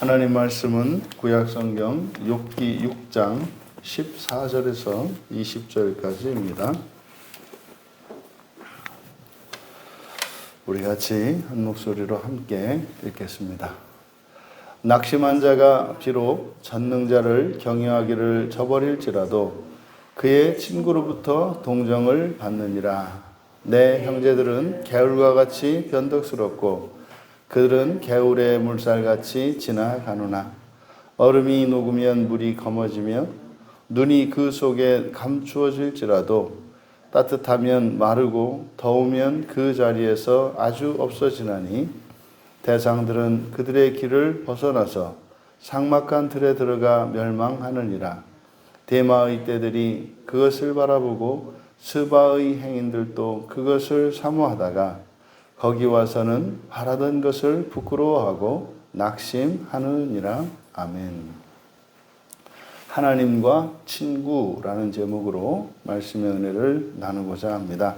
하나님 말씀은 구약성경 욥기 6장 14절에서 20절까지입니다. 우리 같이 한 목소리로 함께 읽겠습니다. 낙심한 자가 비록 전능자를 경외하기를 저버릴지라도 그의 친구로부터 동정을 받느니라. 내 형제들은 개울과 같이 변덕스럽고 그들은 개울의 물살같이 지나가노나 얼음이 녹으면 물이 검어지며 눈이 그 속에 감추어질지라도 따뜻하면 마르고 더우면 그 자리에서 아주 없어지나니 대상들은 그들의 길을 벗어나서 삭막한 틀에 들어가 멸망하느니라. 대마의 떼들이 그것을 바라보고 스바의 행인들도 그것을 사모하다가 거기 와서는 바라던 것을 부끄러워하고 낙심하느니라. 아멘. 하나님과 친구라는 제목으로 말씀의 은혜를 나누고자 합니다.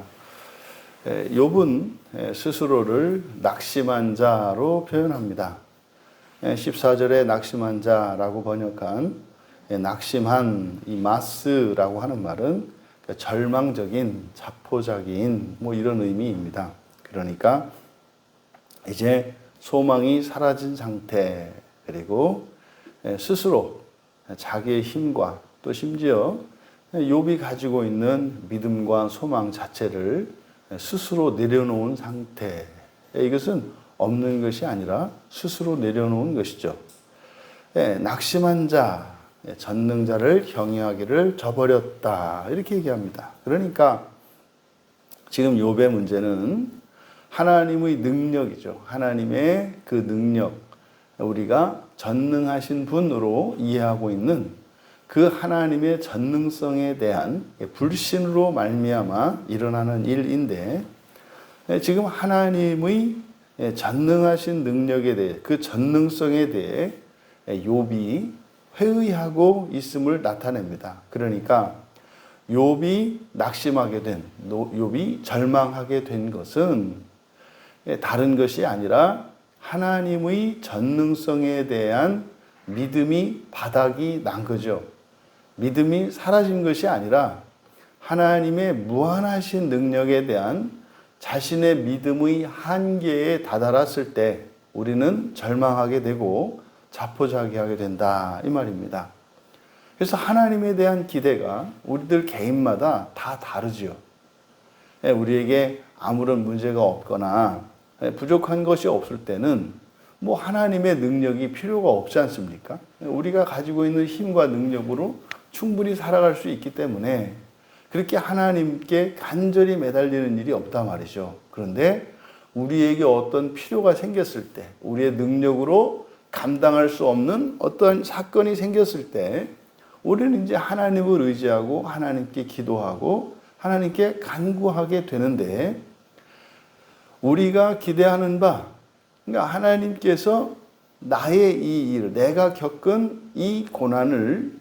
욥은 스스로를 낙심한 자로 표현합니다. 14절에 낙심한 자라고 번역한 낙심한 이 마스라고 하는 말은 절망적인, 자포자기인 이런 의미입니다. 그러니까 이제 소망이 사라진 상태, 그리고 스스로 자기의 힘과 또 심지어 욥이 가지고 있는 믿음과 소망 자체를 스스로 내려놓은 상태. 이것은 없는 것이 아니라 스스로 내려놓은 것이죠. 낙심한 자, 전능자를 경외하기를 저버렸다, 이렇게 얘기합니다. 그러니까 지금 욥의 문제는 하나님의 능력이죠. 하나님의 그 능력, 우리가 전능하신 분으로 이해하고 있는 그 하나님의 전능성에 대한 불신으로 말미암아 일어나는 일인데, 지금 하나님의 전능하신 능력에 대해, 그 전능성에 대해 욥이 회의하고 있음을 나타냅니다. 그러니까 욥이 낙심하게 된, 욥이 절망하게 된 것은 다른 것이 아니라 하나님의 전능성에 대한 믿음이 바닥이 난 거죠. 믿음이 사라진 것이 아니라 하나님의 무한하신 능력에 대한 자신의 믿음의 한계에 다다랐을 때 우리는 절망하게 되고 자포자기하게 된다, 이 말입니다. 그래서 하나님에 대한 기대가 우리들 개인마다 다 다르죠. 우리에게 아무런 문제가 없거나 부족한 것이 없을 때는 하나님의 능력이 필요가 없지 않습니까? 우리가 가지고 있는 힘과 능력으로 충분히 살아갈 수 있기 때문에 그렇게 하나님께 간절히 매달리는 일이 없단 말이죠. 그런데 우리에게 어떤 필요가 생겼을 때, 우리의 능력으로 감당할 수 없는 어떤 사건이 생겼을 때 우리는 이제 하나님을 의지하고 하나님께 기도하고 하나님께 간구하게 되는데, 우리가 기대하는 바, 그러니까 하나님께서 나의 이 일, 내가 겪은 이 고난을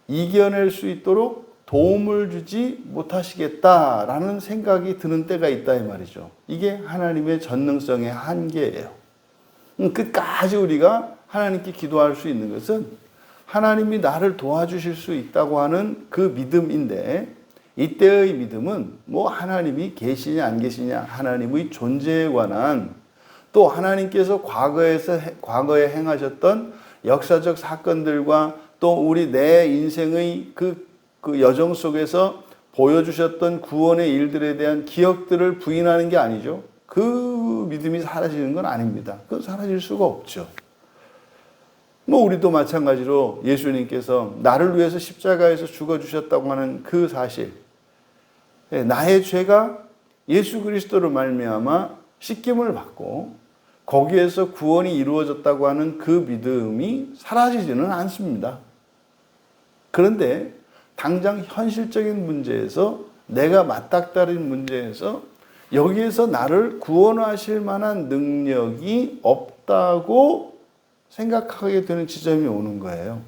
이겨낼 수 있도록 도움을 주지 못하시겠다라는 생각이 드는 때가 있다, 이 말이죠. 이게 하나님의 전능성의 한계예요. 끝까지 우리가 하나님께 기도할 수 있는 것은 하나님이 나를 도와주실 수 있다고 하는 그 믿음인데, 이때의 믿음은 하나님이 계시냐 안 계시냐, 하나님의 존재에 관한, 또 하나님께서 과거에 행하셨던 역사적 사건들과 또 우리 내 인생의 그 여정 속에서 보여주셨던 구원의 일들에 대한 기억들을 부인하는 게 아니죠. 그 믿음이 사라지는 건 아닙니다. 그건 사라질 수가 없죠. 우리도 마찬가지로 예수님께서 나를 위해서 십자가에서 죽어주셨다고 하는 그 사실, 나의 죄가 예수 그리스도로 말미암아 씻김을 받고 거기에서 구원이 이루어졌다고 하는 그 믿음이 사라지지는 않습니다. 그런데 당장 현실적인 문제에서, 내가 맞닥뜨린 문제에서 여기에서 나를 구원하실 만한 능력이 없다고 생각하게 되는 지점이 오는 거예요.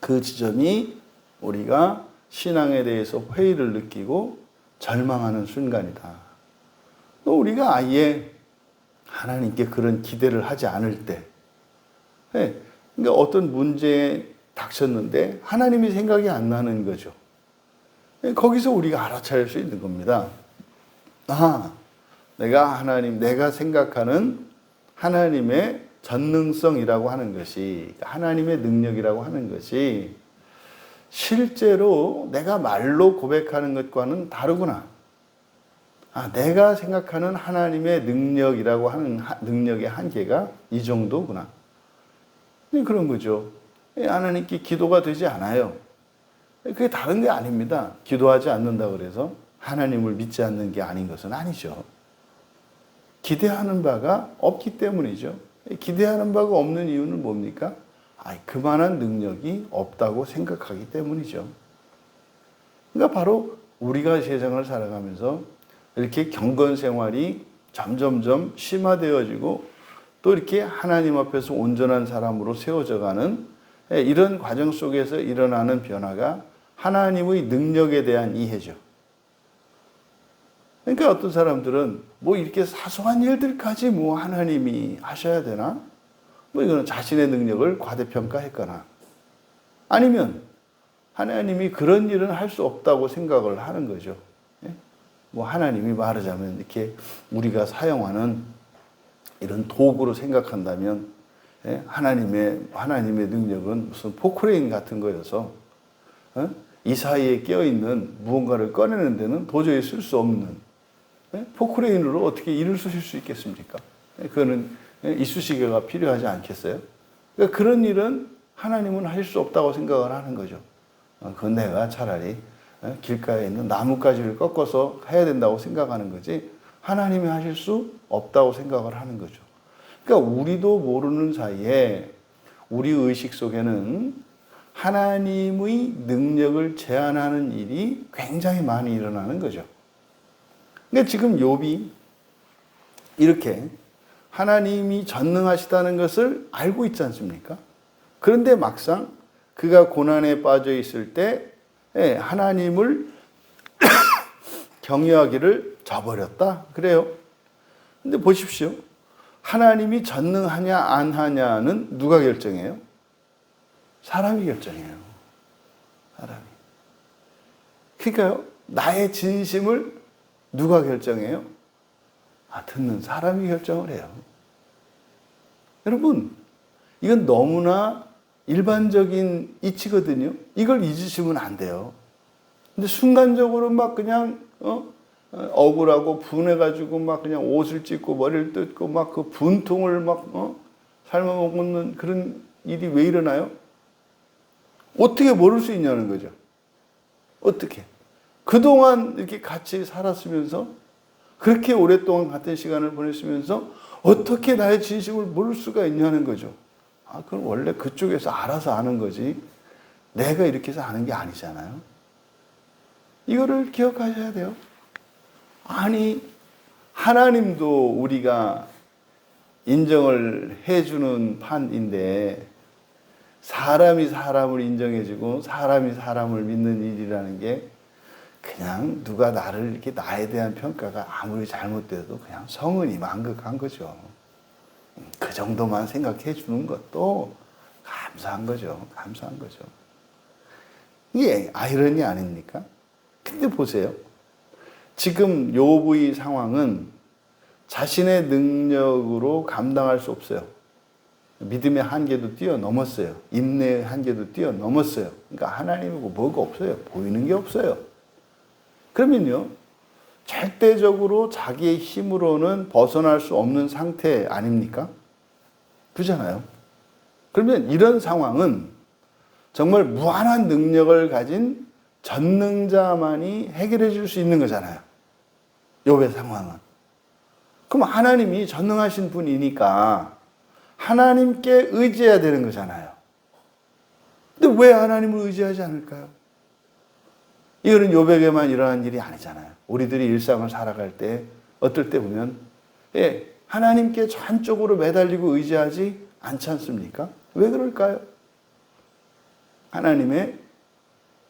그 지점이 우리가 신앙에 대해서 회의를 느끼고 절망하는 순간이다. 또 우리가 아예 하나님께 그런 기대를 하지 않을 때, 예. 그러니까 어떤 문제에 닥쳤는데 하나님이 생각이 안 나는 거죠. 예. 거기서 우리가 알아차릴 수 있는 겁니다. 아, 내가 생각하는 하나님의 전능성이라고 하는 것이, 하나님의 능력이라고 하는 것이 실제로 내가 말로 고백하는 것과는 다르구나. 아, 내가 생각하는 하나님의 능력이라고 하는 능력의 한계가 이 정도구나. 그런 거죠. 하나님께 기도가 되지 않아요. 그게 다른 게 아닙니다. 기도하지 않는다 그래서 하나님을 믿지 않는 게 아닌 것은 아니죠. 기대하는 바가 없기 때문이죠. 기대하는 바가 없는 이유는 뭡니까? 그만한 능력이 없다고 생각하기 때문이죠. 그러니까 바로 우리가 세상을 살아가면서 이렇게 경건 생활이 점점점 심화되어지고 또 이렇게 하나님 앞에서 온전한 사람으로 세워져 가는 이런 과정 속에서 일어나는 변화가 하나님의 능력에 대한 이해죠. 그러니까 어떤 사람들은 이렇게 사소한 일들까지 하나님이 하셔야 되나? 이거는 자신의 능력을 과대평가했거나 아니면 하나님이 그런 일은 할 수 없다고 생각을 하는 거죠. 하나님이 말하자면 이렇게 우리가 사용하는 이런 도구로 생각한다면 하나님의 능력은 무슨 포크레인 같은 거여서 이 사이에 끼어있는 무언가를 꺼내는 데는 도저히 쓸 수 없는 포크레인으로 어떻게 일을 쓰실 수 있겠습니까? 그거는 이쑤시개가 필요하지 않겠어요? 그러니까 그런 일은 하나님은 하실 수 없다고 생각을 하는 거죠. 그건 내가 차라리 길가에 있는 나뭇가지를 꺾어서 해야 된다고 생각하는 거지 하나님이 하실 수 없다고 생각을 하는 거죠. 그러니까 우리도 모르는 사이에 우리 의식 속에는 하나님의 능력을 제한하는 일이 굉장히 많이 일어나는 거죠. 그러니까 지금 욥이 이렇게 하나님이 전능하시다는 것을 알고 있지 않습니까? 그런데 막상 그가 고난에 빠져 있을 때 하나님을 경외하기를 저버렸다. 그래요. 근데 보십시오. 하나님이 전능하냐 안 하냐는 누가 결정해요? 사람이 결정해요. 사람이. 그러니까요. 나의 진심을 누가 결정해요? 듣는 사람이 결정을 해요. 여러분, 이건 너무나 일반적인 이치거든요. 이걸 잊으시면 안 돼요. 근데 순간적으로 막 그냥 억울하고 분해가지고 막 그냥 옷을 찢고 머리를 뜯고 막 그 분통을 막 삶아 먹는 그런 일이 왜 일어나요? 어떻게 모를 수 있냐는 거죠. 어떻게? 그동안 이렇게 같이 살았으면서 그렇게 오랫동안 같은 시간을 보냈으면서 어떻게 나의 진심을 모를 수가 있냐는 거죠. 그건 원래 그쪽에서 알아서 아는 거지 내가 이렇게 해서 아는 게 아니잖아요. 이거를 기억하셔야 돼요. 아니, 하나님도 우리가 인정을 해주는 판인데 사람이 사람을 인정해주고 사람이 사람을 믿는 일이라는 게 그냥 누가 나를 이렇게 나에 대한 평가가 아무리 잘못돼도 그냥 성은이 만극한 거죠. 그 정도만 생각해 주는 것도 감사한 거죠. 감사한 거죠. 이게 아이러니 아닙니까? 근데 보세요. 지금 욥의 상황은 자신의 능력으로 감당할 수 없어요. 믿음의 한계도 뛰어넘었어요. 인내의 한계도 뛰어넘었어요. 그러니까 하나님이고 뭐가 없어요. 보이는 게 없어요. 그러면요, 절대적으로 자기의 힘으로는 벗어날 수 없는 상태 아닙니까? 그렇잖아요. 그러면 이런 상황은 정말 무한한 능력을 가진 전능자만이 해결해 줄 수 있는 거잖아요. 욥의 상황은. 그럼 하나님이 전능하신 분이니까 하나님께 의지해야 되는 거잖아요. 근데 왜 하나님을 의지하지 않을까요? 이거는 욥에게만 일어난 일이 아니잖아요. 우리들이 일상을 살아갈 때 어떨 때 보면 하나님께 전적으로 매달리고 의지하지 않지 않습니까? 왜 그럴까요? 하나님의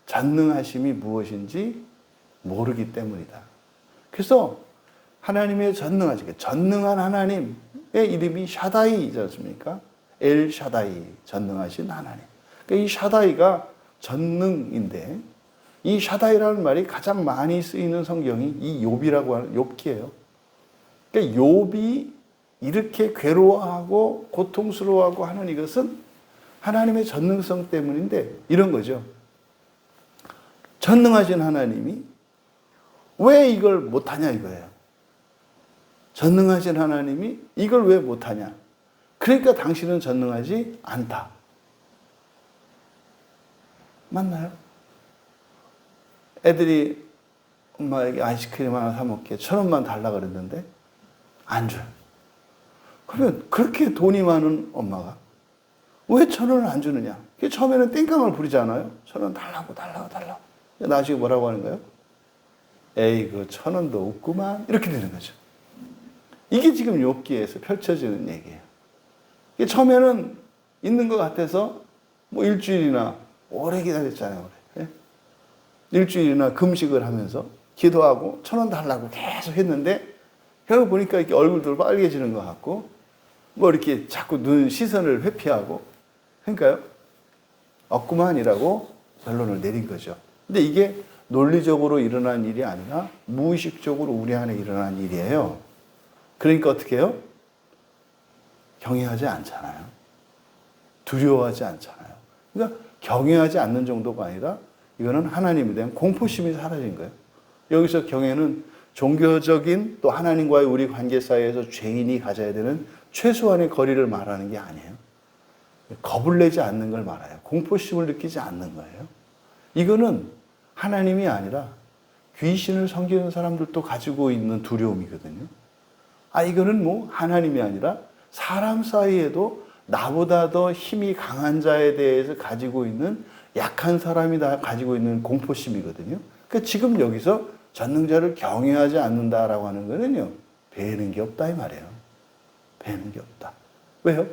전능하심이 무엇인지 모르기 때문이다. 그래서 하나님의 전능한 하나님의 이름이 샤다이이지 않습니까? 엘 샤다이, 전능하신 하나님. 그러니까 이 샤다이가 전능인데, 이 샤다이라는 말이 가장 많이 쓰이는 성경이 이 욥이라고 하는 욥기예요. 그러니까 욥이 이렇게 괴로워하고 고통스러워하고 하는 이것은 하나님의 전능성 때문인데 이런 거죠. 전능하신 하나님이 왜 이걸 못하냐 이거예요. 전능하신 하나님이 이걸 왜 못하냐. 그러니까 당신은 전능하지 않다. 맞나요? 애들이 엄마에게 아이스크림 하나 사 먹게 1,000원만 달라 그랬는데 안 줘요. 그러면 그렇게 돈이 많은 엄마가 왜 1,000원을 안 주느냐? 처음에는 땡깡을 부리잖아요. 1,000원 달라고. 나중에 뭐라고 하는 거예요? 에이, 그 1,000원도 없구만. 이렇게 되는 거죠. 이게 지금 욥기에서 펼쳐지는 얘기예요. 이게 처음에는 있는 것 같아서 뭐 일주일이나 오래 기다렸잖아요. 오래. 일주일이나 금식을 하면서 기도하고 1,000원 달라고 계속 했는데 결국 보니까 이렇게 얼굴도 빨개지는 것 같고 뭐 이렇게 자꾸 눈 시선을 회피하고 그러니까요. 없구만이라고 결론을 내린 거죠. 근데 이게 논리적으로 일어난 일이 아니라 무의식적으로 우리 안에 일어난 일이에요. 그러니까 어떻게 해요? 경외하지 않잖아요. 두려워하지 않잖아요. 그러니까 경외하지 않는 정도가 아니라 이거는 하나님에 대한 공포심이 사라진 거예요. 여기서 경외는 종교적인 또 하나님과의 우리 관계 사이에서 죄인이 가져야 되는 최소한의 거리를 말하는 게 아니에요. 겁을 내지 않는 걸 말해요. 공포심을 느끼지 않는 거예요. 이거는 하나님이 아니라 귀신을 섬기는 사람들도 가지고 있는 두려움이거든요. 이거는 뭐 하나님이 아니라 사람 사이에도 나보다 더 힘이 강한 자에 대해서 가지고 있는 약한 사람이 다 가지고 있는 공포심이거든요. 그러니까 지금 여기서 전능자를 경외하지 않는다라고 하는 거는요, 배는 게 없다 이 말이에요. 배는 게 없다. 왜요?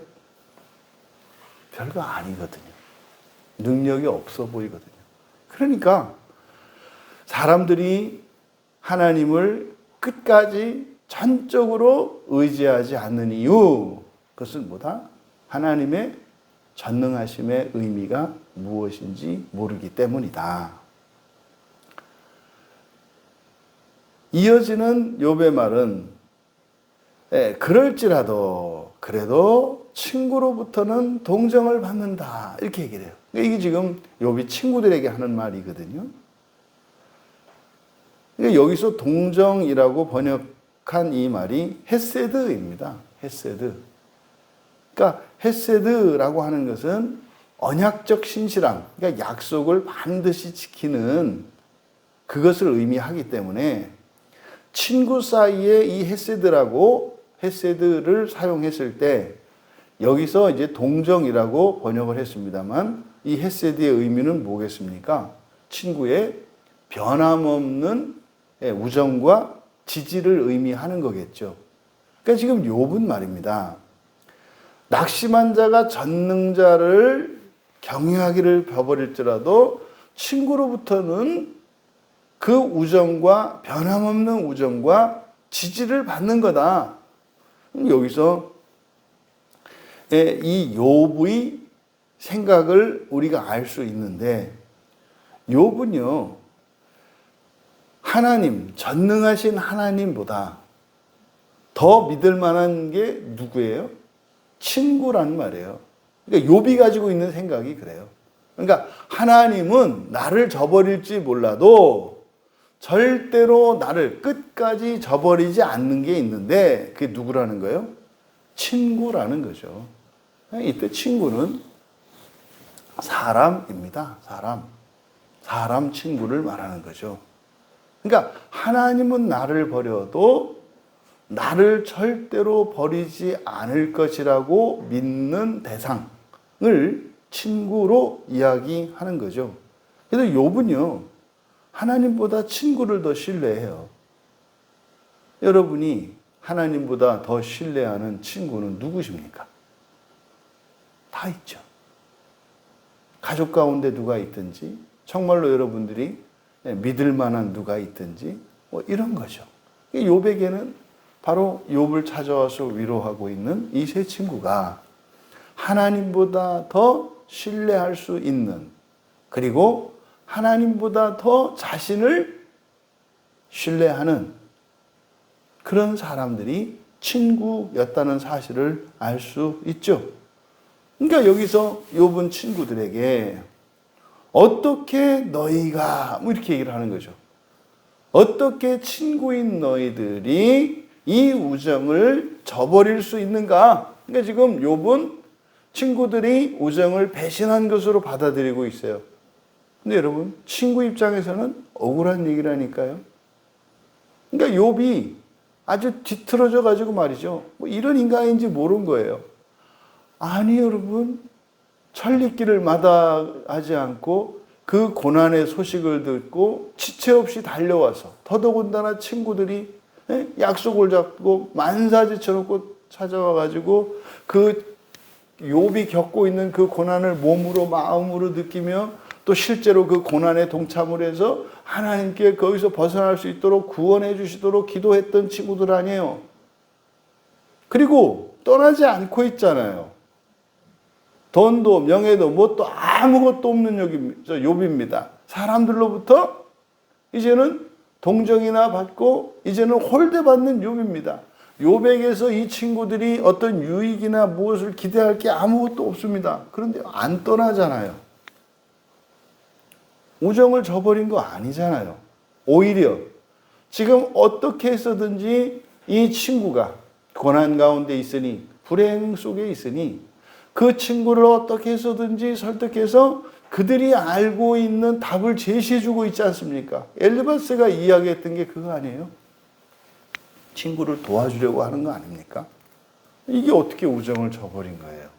별거 아니거든요. 능력이 없어 보이거든요. 그러니까 사람들이 하나님을 끝까지 전적으로 의지하지 않는 이유, 그것은 뭐다? 하나님의 전능하심의 의미가 무엇인지 모르기 때문이다. 이어지는 욥의 말은 그럴지라도 그래도 친구로부터는 동정을 받는다 이렇게 얘기를 해요. 이게 지금 욥이 친구들에게 하는 말이거든요. 여기서 동정이라고 번역한 이 말이 헤세드입니다. 헤세드. 그러니까 헤세드라고 하는 것은 언약적 신실함, 그러니까 약속을 반드시 지키는 그것을 의미하기 때문에 친구 사이에 이 헤세드를 사용했을 때 여기서 이제 동정이라고 번역을 했습니다만 이 헤세드의 의미는 뭐겠습니까? 친구의 변함없는 우정과 지지를 의미하는 거겠죠. 그러니까 지금 욥은 말입니다. 낙심한 자가 전능자를 경외하기를 벼버릴지라도 친구로부터는 그 우정과 변함없는 우정과 지지를 받는 거다. 여기서 이 욥의 생각을 우리가 알 수 있는데 욥은요, 하나님, 전능하신 하나님보다 더 믿을 만한 게 누구예요? 친구라는 말이에요. 그러니까 욥이 가지고 있는 생각이 그래요. 그러니까 하나님은 나를 저버릴지 몰라도 절대로 나를 끝까지 저버리지 않는 게 있는데 그게 누구라는 거예요? 친구라는 거죠. 이때 친구는 사람입니다. 사람 친구를 말하는 거죠. 그러니까 하나님은 나를 버려도 나를 절대로 버리지 않을 것이라고 믿는 대상을 친구로 이야기하는 거죠. 그래서 욥은요, 하나님보다 친구를 더 신뢰해요. 여러분이 하나님보다 더 신뢰하는 친구는 누구십니까? 다 있죠. 가족 가운데 누가 있든지, 정말로 여러분들이 믿을 만한 누가 있든지, 뭐 이런 거죠. 욥에게는 바로 욥을 찾아와서 위로하고 있는 이 세 친구가 하나님보다 더 신뢰할 수 있는, 그리고 하나님보다 더 자신을 신뢰하는 그런 사람들이 친구였다는 사실을 알 수 있죠. 그러니까 여기서 욥은 친구들에게 어떻게 너희가 뭐 이렇게 얘기를 하는 거죠. 어떻게 친구인 너희들이 이 우정을 저버릴 수 있는가? 그러니까 지금 욥은 친구들이 우정을 배신한 것으로 받아들이고 있어요. 근데 여러분, 친구 입장에서는 억울한 얘기라니까요. 그러니까 욥이 아주 뒤틀어져 가지고 말이죠. 뭐 이런 인간인지 모른 거예요. 아니 여러분, 천리길을 마다하지 않고 그 고난의 소식을 듣고 지체 없이 달려와서, 더더군다나 친구들이 약속을 잡고 만사지쳐놓고 찾아와 가지고 그 욥이 겪고 있는 그 고난을 몸으로 마음으로 느끼며 또 실제로 그 고난에 동참을 해서 하나님께 거기서 벗어날 수 있도록 구원해 주시도록 기도했던 친구들 아니에요. 그리고 떠나지 않고 있잖아요. 돈도 명예도 뭣도 아무것도 없는 욥입니다. 사람들로부터 이제는 동정이나 받고 이제는 홀대받는 욥입니다. 욥에게서 이 친구들이 어떤 유익이나 무엇을 기대할 게 아무것도 없습니다. 그런데 안 떠나잖아요. 우정을 저버린 거 아니잖아요. 오히려 지금 어떻게 해서든지 이 친구가 고난 가운데 있으니, 불행 속에 있으니 그 친구를 어떻게 해서든지 설득해서 그들이 알고 있는 답을 제시해주고 있지 않습니까? 엘리바스가 이야기했던 게 그거 아니에요? 친구를 도와주려고 하는 거 아닙니까? 이게 어떻게 우정을 저버린 거예요?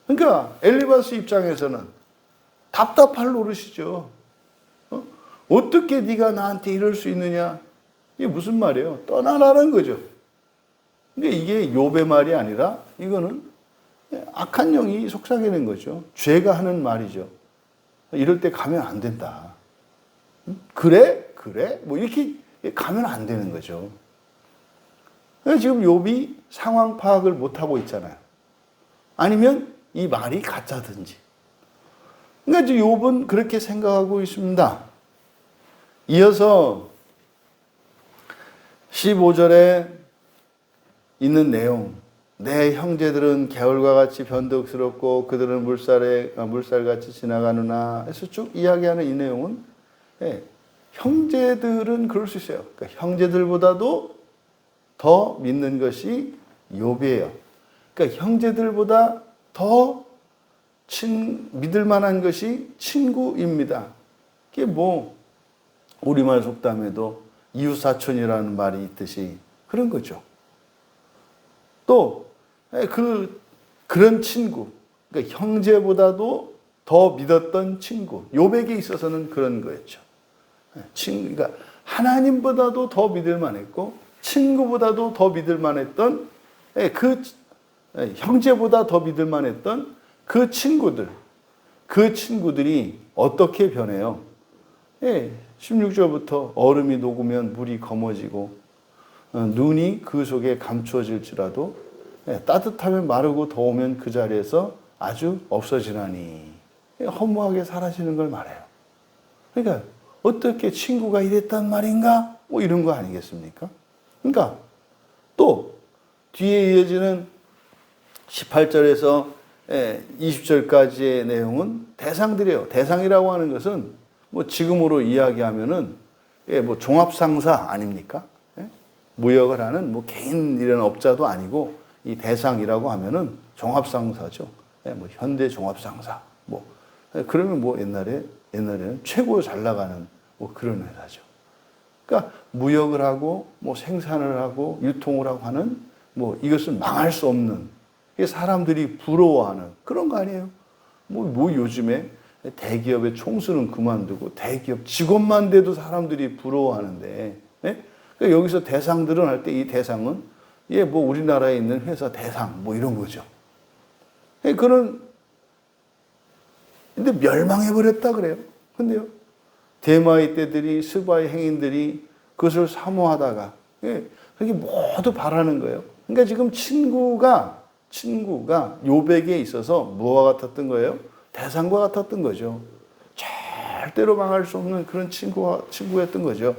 그러니까 엘리바스 입장에서는 답답할 노릇이죠. 어떻게 네가 나한테 이럴 수 있느냐? 이게 무슨 말이에요? 떠나라는 거죠. 근데 이게 욥의 말이 아니라 이거는 악한 영이 속삭이는 거죠. 죄가 하는 말이죠. 이럴 때 가면 안 된다. 그래? 그래? 뭐 이렇게 가면 안 되는 거죠. 지금 욥이 상황 파악을 못하고 있잖아요. 아니면 이 말이 가짜든지. 그러니까 이제 욥은 그렇게 생각하고 있습니다. 이어서 15절에 있는 내용. 내 형제들은 개울과 같이 변덕스럽고 그들은 물살같이 지나가느나 해서 쭉 이야기하는 이 내용은 형제들은 그럴 수 있어요. 그러니까 형제들보다도 더 믿는 것이 욥이에요. 그러니까 형제들보다 더 믿을 만한 것이 친구입니다. 그게 뭐 우리말 속담에도 이웃사촌이라는 말이 있듯이 그런 거죠. 또 그런 친구, 그러니까 형제보다도 더 믿었던 친구, 욥에게 있어서는 그런 거였죠. 그러니까 하나님보다도 더 믿을 만했고 친구보다도 더 믿을 만했던 형제보다 더 믿을 만했던 그 친구들이 어떻게 변해요? 16절부터 얼음이 녹으면 물이 검어지고 눈이 그 속에 감추어질지라도 따뜻하면 마르고 더우면 그 자리에서 아주 없어지나니 허무하게 사라지는 걸 말해요. 그러니까 어떻게 친구가 이랬단 말인가? 뭐 이런 거 아니겠습니까? 그러니까 또 뒤에 이어지는 18절에서 20절까지의 내용은 대상들이에요. 대상이라고 하는 것은 뭐 지금으로 이야기하면은 뭐 종합상사 아닙니까? 무역을 하는 뭐 개인 이런 업자도 아니고 이 대상이라고 하면은 종합상사죠. 뭐 현대 종합상사 뭐 그러면 뭐 옛날에는 최고 잘 나가는 뭐 그런 회사죠. 그러니까 무역을 하고 뭐 생산을 하고 유통을 하고 하는 뭐 이것은 망할 수 없는 사람들이 부러워하는 그런 거 아니에요? 뭐 요즘에 대기업의 총수는 그만두고 대기업 직원만 돼도 사람들이 부러워하는데, 그러니까 여기서 대상들은 할 때 이 대상은 뭐 우리나라에 있는 회사 대상 뭐 이런 거죠. 근데 멸망해버렸다 그래요. 근데요, 대마의 떼들이 스바의 행인들이 그것을 사모하다가 그게 모두 바라는 거예요. 그러니까 지금 친구가 친구가 욥에게 있어서 무엇과 같았던 거예요? 대상과 같았던 거죠. 절대로 망할 수 없는 그런 친구였던 거죠.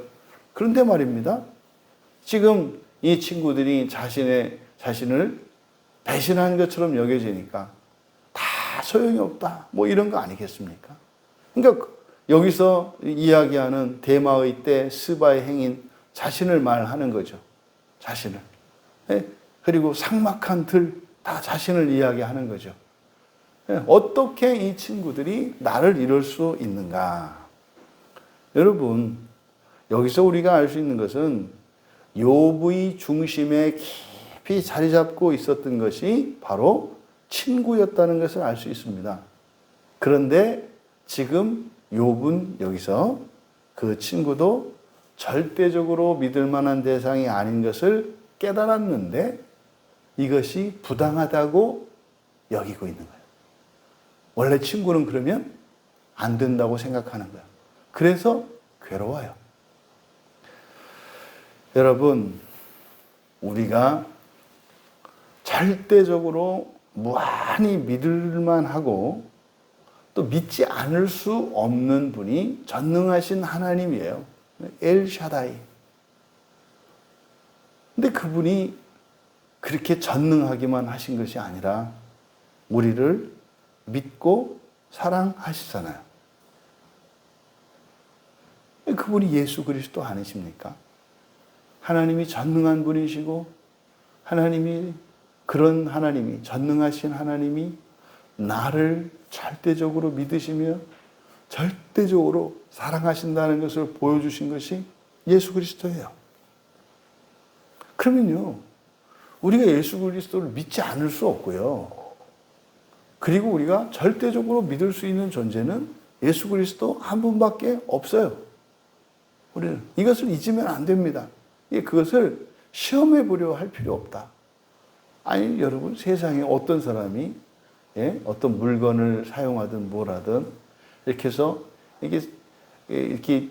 그런데 말입니다. 지금 이 친구들이 자신을 배신한 것처럼 여겨지니까 다 소용이 없다. 뭐 이런 거 아니겠습니까? 그러니까 여기서 이야기하는 대마의 때 스바의 행인 자신을 말하는 거죠. 자신을. 그리고 삭막한 들 다 자신을 이야기하는 거죠. 어떻게 이 친구들이 나를 이룰 수 있는가? 여러분, 여기서 우리가 알 수 있는 것은 욥의 중심에 깊이 자리 잡고 있었던 것이 바로 친구였다는 것을 알 수 있습니다. 그런데 지금 욥은 여기서 그 친구도 절대적으로 믿을 만한 대상이 아닌 것을 깨달았는데 이것이 부당하다고 여기고 있는 거예요. 원래 친구는 그러면 안 된다고 생각하는 거예요. 그래서 괴로워요. 여러분, 우리가 절대적으로 무한히 믿을만 하고 또 믿지 않을 수 없는 분이 전능하신 하나님이에요. 엘샤다이. 근데 그분이 그렇게 전능하기만 하신 것이 아니라 우리를 믿고 사랑하시잖아요. 그분이 예수 그리스도 아니십니까? 하나님이 전능한 분이시고 그런 하나님이 전능하신 하나님이 나를 절대적으로 믿으시며 절대적으로 사랑하신다는 것을 보여주신 것이 예수 그리스도예요. 그러면요, 우리가 예수 그리스도를 믿지 않을 수 없고요. 그리고 우리가 절대적으로 믿을 수 있는 존재는 예수 그리스도 한 분밖에 없어요. 우리는 이것을 잊으면 안 됩니다. 그것을 시험해 보려 할 필요 없다. 아니, 여러분, 세상에 어떤 사람이 어떤 물건을 사용하든 뭘 하든 이렇게 해서 이렇게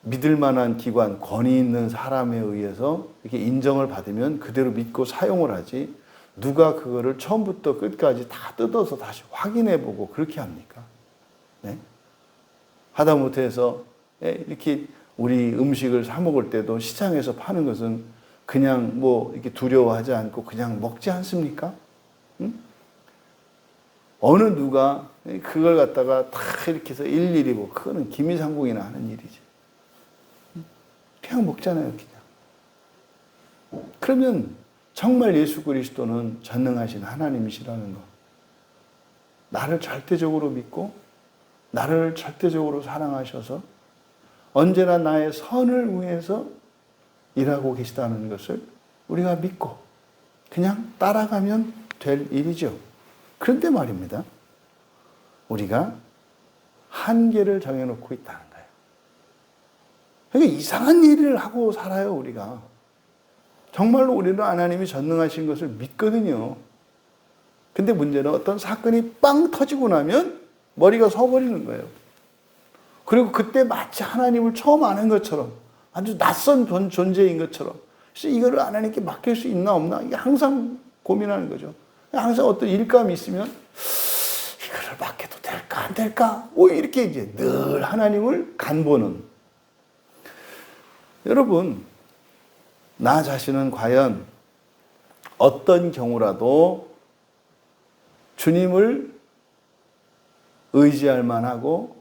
믿을 만한 기관, 권위 있는 사람에 의해서 이렇게 인정을 받으면 그대로 믿고 사용을 하지, 누가 그거를 처음부터 끝까지 다 뜯어서 다시 확인해 보고 그렇게 합니까? 네? 하다못해서 이렇게 우리 음식을 사 먹을 때도 시장에서 파는 것은 그냥 뭐 이렇게 두려워하지 않고 그냥 먹지 않습니까? 응? 어느 누가 그걸 갖다가 다 이렇게 해서 일일이 뭐 그거는 기미상궁이나 하는 일이지. 그냥 먹잖아요, 그냥. 그러면 정말 예수 그리스도는 전능하신 하나님이시라는 것. 나를 절대적으로 믿고 나를 절대적으로 사랑하셔서 언제나 나의 선을 위해서 일하고 계시다는 것을 우리가 믿고 그냥 따라가면 될 일이죠. 그런데 말입니다. 우리가 한계를 정해놓고 있다는 거예요. 그러니까 이상한 일을 하고 살아요, 우리가. 정말로 우리는 하나님이 전능하신 것을 믿거든요. 근데 문제는 어떤 사건이 빵 터지고 나면 머리가 서버리는 거예요. 그리고 그때 마치 하나님을 처음 아는 것처럼 아주 낯선 존재인 것처럼 그래서 이거를 하나님께 맡길 수 있나 없나 이게 항상 고민하는 거죠. 항상 어떤 일감이 있으면 이거를 맡겨도 될까 안 될까 뭐 이렇게 이제 늘 하나님을 간보는. 여러분, 나 자신은 과연 어떤 경우라도 주님을 의지할 만하고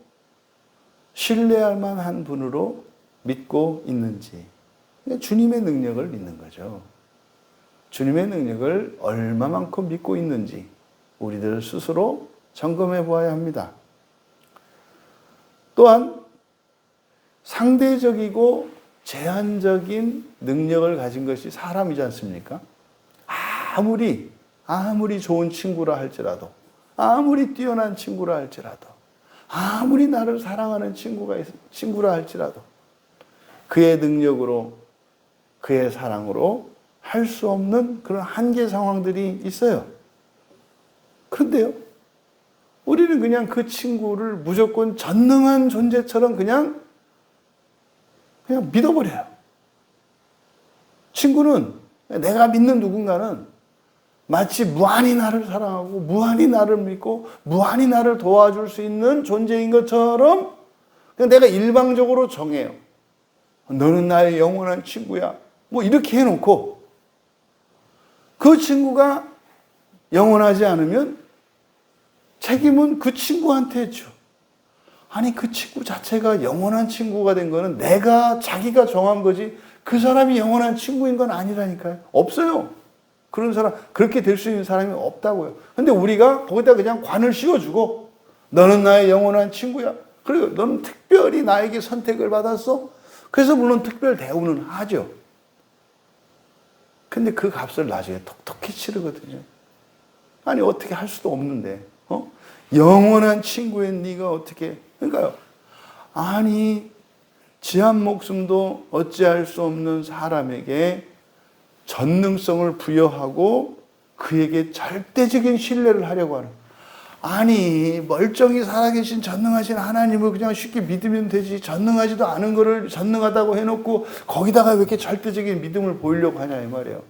신뢰할 만한 분으로 믿고 있는지, 주님의 능력을 믿는 거죠. 주님의 능력을 얼마만큼 믿고 있는지 우리들 스스로 점검해 보아야 합니다. 또한 상대적이고 제한적인 능력을 가진 것이 사람이지 않습니까? 아무리 좋은 친구라 할지라도, 아무리 뛰어난 친구라 할지라도, 아무리 나를 사랑하는 친구라 할지라도 그의 능력으로, 그의 사랑으로 할 수 없는 그런 한계 상황들이 있어요. 그런데요, 우리는 그냥 그 친구를 무조건 전능한 존재처럼 그냥 믿어버려요. 친구는, 내가 믿는 누군가는 마치 무한히 나를 사랑하고 무한히 나를 믿고 무한히 나를 도와줄 수 있는 존재인 것처럼 내가 일방적으로 정해요. 너는 나의 영원한 친구야. 뭐 이렇게 해놓고 그 친구가 영원하지 않으면 책임은 그 친구한테 줘. 아니 그 친구 자체가 영원한 친구가 된 거는 자기가 정한 거지 그 사람이 영원한 친구인 건 아니라니까요. 없어요. 그런 사람, 그렇게 될 수 있는 사람이 없다고요. 근데 우리가 거기다 그냥 관을 씌워주고 너는 나의 영원한 친구야. 그리고 너는 특별히 나에게 선택을 받았어. 그래서 물론 특별 대우는 하죠. 근데 그 값을 나중에 톡톡히 치르거든요. 아니 어떻게 할 수도 없는데 영원한 친구인 네가 어떻게 그러니까요. 아니 지 한 목숨도 어찌할 수 없는 사람에게 전능성을 부여하고 그에게 절대적인 신뢰를 하려고 하는 아니 멀쩡히 살아계신 전능하신 하나님을 그냥 쉽게 믿으면 되지 전능하지도 않은 거를 전능하다고 해놓고 거기다가 왜 이렇게 절대적인 믿음을 보이려고 하냐 이 말이에요.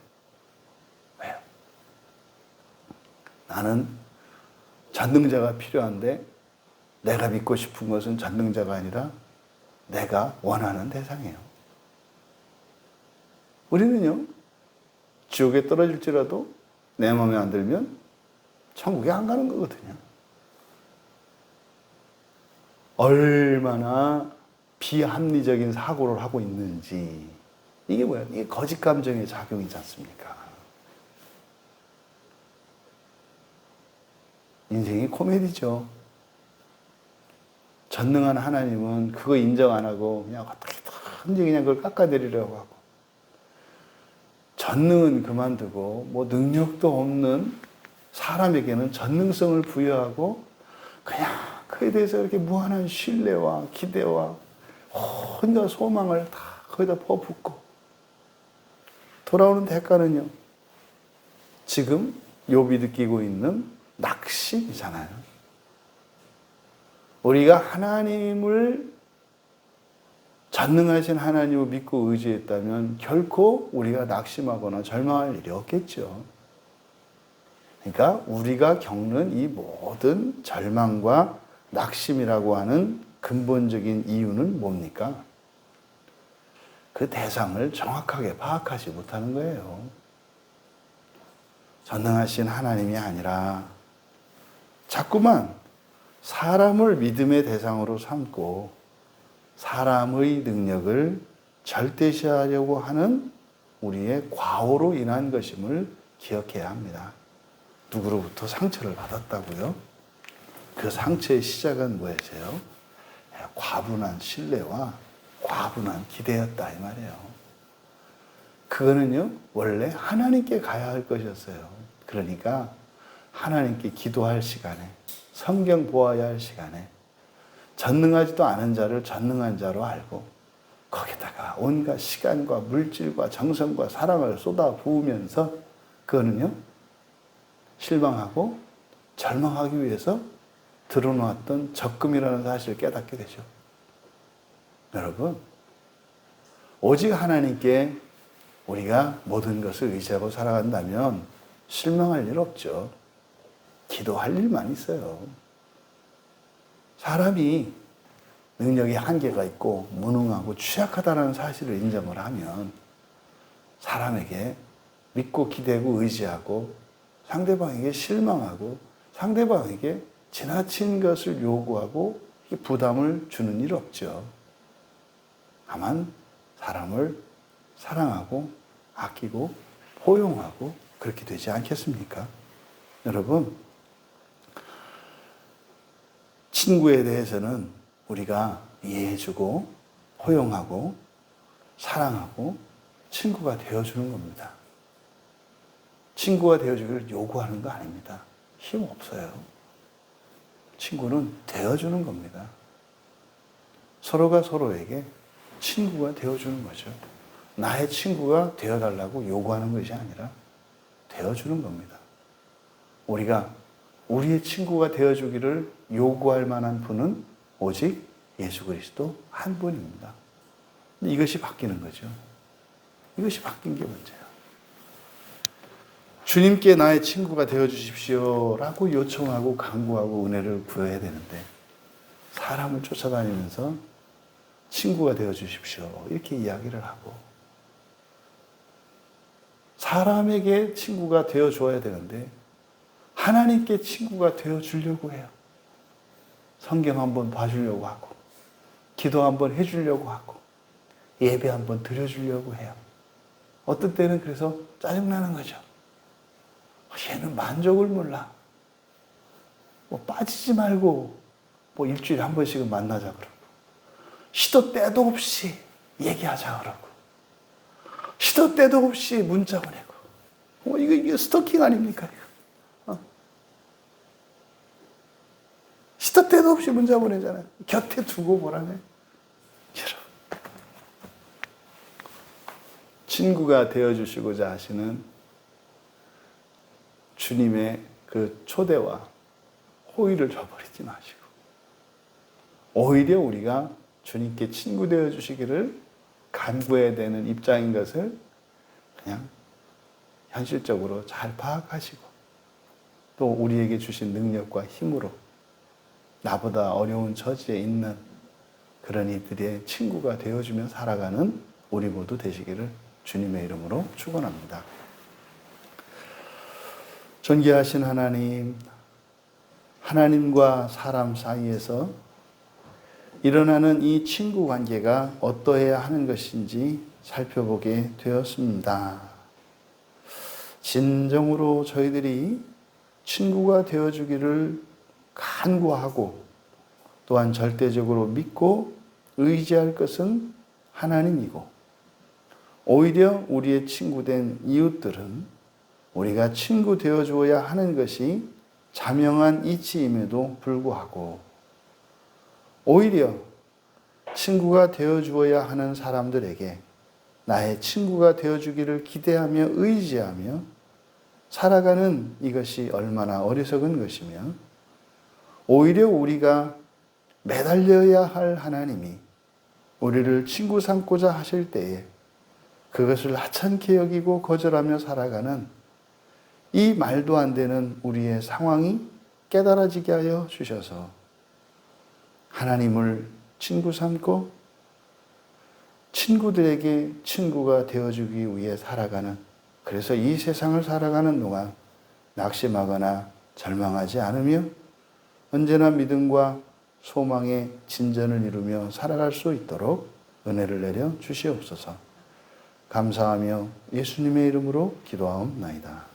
왜요? 나는 전능자가 필요한데 내가 믿고 싶은 것은 전능자가 아니라 내가 원하는 대상이에요. 우리는요 지옥에 떨어질지라도 내 마음에 안 들면 천국에 안 가는 거거든요. 얼마나 비합리적인 사고를 하고 있는지 이게 뭐야? 이게 거짓 감정의 작용이지 않습니까? 인생이 코미디죠. 전능한 하나님은 그거 인정 안 하고 그냥 어떻게든지 그냥 그걸 깎아내리려고 하고 전능은 그만두고 뭐 능력도 없는 사람에게는 전능성을 부여하고 그냥 그에 대해서 이렇게 무한한 신뢰와 기대와 혼자 소망을 다 거기다 퍼붓고 돌아오는 대가는요. 지금 욥이 느끼고 있는 낙심이잖아요. 우리가 하나님을 전능하신 하나님을 믿고 의지했다면 결코 우리가 낙심하거나 절망할 일이 없겠죠. 그러니까 우리가 겪는 이 모든 절망과 낙심이라고 하는 근본적인 이유는 뭡니까? 그 대상을 정확하게 파악하지 못하는 거예요. 전능하신 하나님이 아니라 자꾸만 사람을 믿음의 대상으로 삼고 사람의 능력을 절대시하려고 하는 우리의 과오로 인한 것임을 기억해야 합니다. 누구로부터 상처를 받았다고요? 그 상처의 시작은 뭐였어요? 과분한 신뢰와 과분한 기대였다 이 말이에요. 그거는요 원래 하나님께 가야 할 것이었어요. 그러니까 하나님께 기도할 시간에 성경 보아야 할 시간에 전능하지도 않은 자를 전능한 자로 알고 거기다가 온갖 시간과 물질과 정성과 사랑을 쏟아 부으면서 그거는요 실망하고 절망하기 위해서 들어놓았던 적금이라는 사실을 깨닫게 되죠. 여러분 오직 하나님께 우리가 모든 것을 의지하고 살아간다면 실망할 일 없죠. 기도할 일만 있어요. 사람이 능력이 한계가 있고 무능하고 취약하다는 사실을 인정을 하면 사람에게 믿고 기대고 의지하고 상대방에게 실망하고 상대방에게 지나친 것을 요구하고 부담을 주는 일 없죠. 다만 사람을 사랑하고 아끼고 포용하고 그렇게 되지 않겠습니까? 여러분 친구에 대해서는 우리가 이해해주고 포용하고 사랑하고 친구가 되어주는 겁니다. 친구가 되어주기를 요구하는 거 아닙니다. 힘 없어요. 친구는 되어주는 겁니다. 서로가 서로에게 친구가 되어주는 거죠. 나의 친구가 되어달라고 요구하는 것이 아니라 되어주는 겁니다. 우리가 우리의 친구가 되어주기를 요구할 만한 분은 오직 예수 그리스도 한 분입니다. 이것이 바뀌는 거죠. 이것이 바뀐 게 문제예요. 주님께 나의 친구가 되어 주십시오라고 요청하고 간구하고 은혜를 구해야 되는데 사람을 쫓아다니면서 친구가 되어 주십시오 이렇게 이야기를 하고 사람에게 친구가 되어 줘야 되는데 하나님께 친구가 되어 주려고 해요. 성경 한번 봐주려고 하고 기도 한번 해주려고 하고 예배 한번 드려주려고 해요. 어떤 때는 그래서 짜증나는 거죠. 얘는 만족을 몰라. 뭐 빠지지 말고 뭐 일주일에 한 번씩은 만나자 그러고 시도 때도 없이 얘기하자 그러고 시도 때도 없이 문자 보내고 이게 스토킹 아닙니까? 이거. 시도 때도 없이 문자 보내잖아요. 곁에 두고 보라네. 여러분 친구가 되어주시고자 하시는 주님의 그 초대와 호의를 저버리지 마시고 오히려 우리가 주님께 친구 되어주시기를 간구해야 되는 입장인 것을 그냥 현실적으로 잘 파악하시고 또 우리에게 주신 능력과 힘으로 나보다 어려운 처지에 있는 그런 이들의 친구가 되어주며 살아가는 우리 모두 되시기를 주님의 이름으로 축원합니다. 존귀하신 하나님, 하나님과 사람 사이에서 일어나는 이 친구 관계가 어떠해야 하는 것인지 살펴보게 되었습니다. 진정으로 저희들이 친구가 되어주기를 간구하고 또한 절대적으로 믿고 의지할 것은 하나님이고 오히려 우리의 친구된 이웃들은 우리가 친구 되어주어야 하는 것이 자명한 이치임에도 불구하고 오히려 친구가 되어주어야 하는 사람들에게 나의 친구가 되어주기를 기대하며 의지하며 살아가는 이것이 얼마나 어리석은 것이며 오히려 우리가 매달려야 할 하나님이 우리를 친구 삼고자 하실 때에 그것을 하찮게 여기고 거절하며 살아가는 이 말도 안 되는 우리의 상황이 깨달아지게 하여 주셔서 하나님을 친구 삼고 친구들에게 친구가 되어주기 위해 살아가는 그래서 이 세상을 살아가는 동안 낙심하거나 절망하지 않으며 언제나 믿음과 소망의 진전을 이루며 살아갈 수 있도록 은혜를 내려 주시옵소서. 감사하며 예수님의 이름으로 기도하옵나이다.